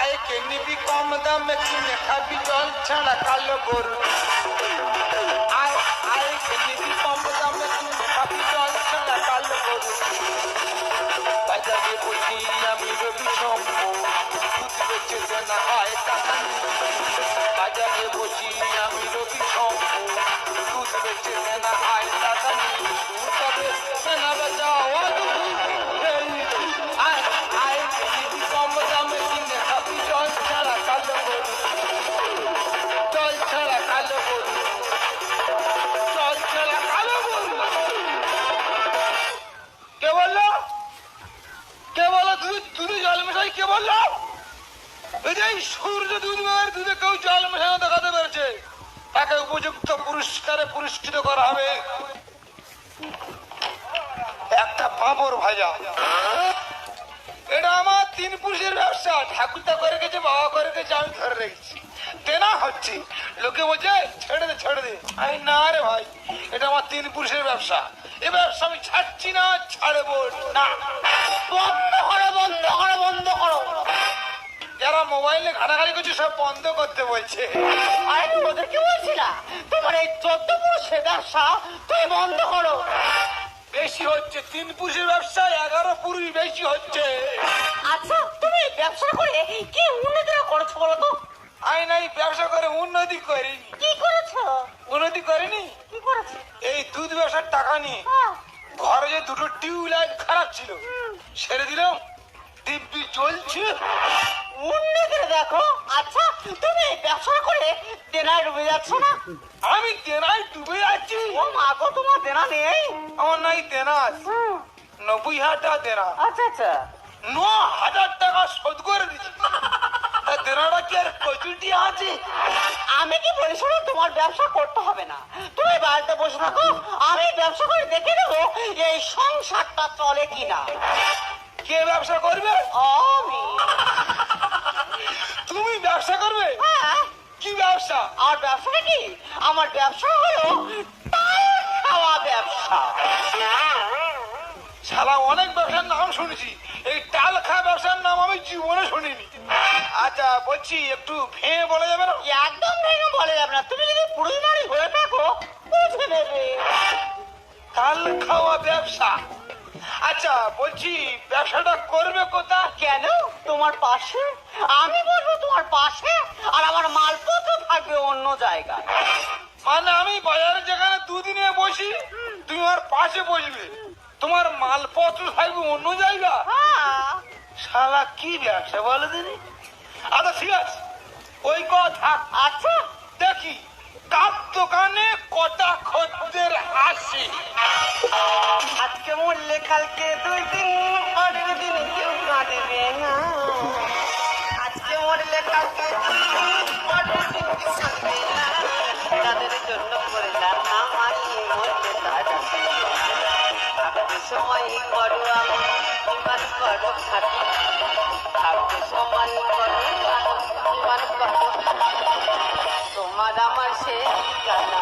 আয় কে নিবি কম দামে কিনে খাবি জল ছাড়া কালো গরু আয় আয় কে নিবি কম দামে কিনে খাবি জল ছাড়া কালো গরু বাজারে বসি আমি রবি শম্ভু দুধ বেচে দেনা হয় টাকা বাজারে বসি আমি রবি শম্ভু দুধ বেচে দেনা হয় টাকা তবে দেনা বেচা আয় আয় কে নিবি কম দামে কিনে খাবি জল ছাড়া কালো গরু জল ছাড়া কালো গরু জল ছাড়া কালো গরু কে বললো কে বলো দুধে জল মেশাই কে বললো এই যে সূর্য দুধ মেয়ের দুধে কেউ জল মেশানো দেখাতে পেরেছে তাকে উপযুক্ত পুরস্কারে পুরস্কৃত করা হবে একটা পাঁপড় ভাজা এটা আমার তিন পুরুষের ব্যবসা ঠাকুরটা করে গেছে বাবা করে গেছে আমি ধরে রেখেছি দেনা হচ্ছে লোকে বলছে ছেড়ে দে ছেড়ে দে আমি না রে ভাই এটা আমার তিন পুরুষের ব্যবসা এ ব্যবসা আমি ছাড়ছি না ছাড়বো না বন্ধ করো বন্ধ করো বন্ধ করো যারা মোবাইলে ঘাটাঘাটি করছে সব বন্ধ করতে বলছে আরে তোমাদেরকে বলছি না তোমার এই 14 পুরুষের ব্যবসা তুমি বন্ধ করো বেশি হচ্ছে তিন পুরুষের ব্যবসা 11 পুরুষ বেশি হচ্ছে আচ্ছা তুমি ব্যবসা করে কি উন্নতি করেছো বলো তো আমি নাই ব্যবসা করে উন্নতি করিনি কি করেছো উন্নতি করিনি কি করেছো এই দুধ ব্যবসার টাকা নিয়ে হ্যাঁ, ঘরে যে দুটো টিউবলাইট খারাপ ছিল ছেড়ে দিলাম দিব্যি চলছে উন্নতি দেখো আচ্ছা তুমি ব্যবসা করে দেনায় ডুবে যাচ্ছ না আমি দেনায় ডুবে যাচ্ছি ও মা গো তোমার দেনা নেই আমার নাই দেনা আছে। 90,000 টাকা দেনা আচ্ছা আচ্ছা 9,000 টাকা শোধ করে দিচ্ছি তা দেনাটা কি আর কচুটি আছে আমি কি বলি শোনো তোমার ব্যবসা করতে হবে না তুমি বাড়িতে বসে থাকো আমি ব্যবসা করে দেখে নেবো এই সংসারটা চলে কিনা কে ব্যবসা করবে আমি তুমি ব্যবসা করবে হ্যাঁ কি ব্যবসা আর ব্যবসাটা কি আমার ব্যবসা হলো টাল খাওয়া ব্যবসা শালা অনেক ব্যবসার নাম শুনেছি এই টাল খাওয়া ব্যবসার নাম আমি জীবনে শুনিনি আচ্ছা বলছি একটু ভেঙে বলা যাবে না একদম ভেঙে বলে যাবে না তুমি যদি পুরুষ নারী হয়ে থাকো বুঝে নেবে টাল খাওয়া ব্যবসা আচ্ছা বলছি ব্যবসাটা করবে কোথা কেন তোমার পাশে আমি বলবো তোমার পাশে আর আমার মালপত্র থাকবে অন্য জায়গায় মানে আমি বাজারে যেখানে দুদিনে বসি তুমি আমার পাশে বসবে তোমার মালপত্র থাকবে অন্য জায়গা হ্যাঁ শালা কি ব্যবসা বলো দিদি আচ্ছা ঠিক আছে ওই কথা আচ্ছা দেখি কার দোকানে কটা খদ্দের আসে আজকে মরলে কালকে 2 দিন পরের দিন কেউ কাটবে না আজকে মরলে কালকে 2 দিন পরের দিন কেউ কাটবে না তাদের জন্য করে না মানি মরতে তারা থাকতে সময় করো আমি ইমান করো খাটি থাকতে সময় করো ইমান করো তোমার আমার সে ঠিকানা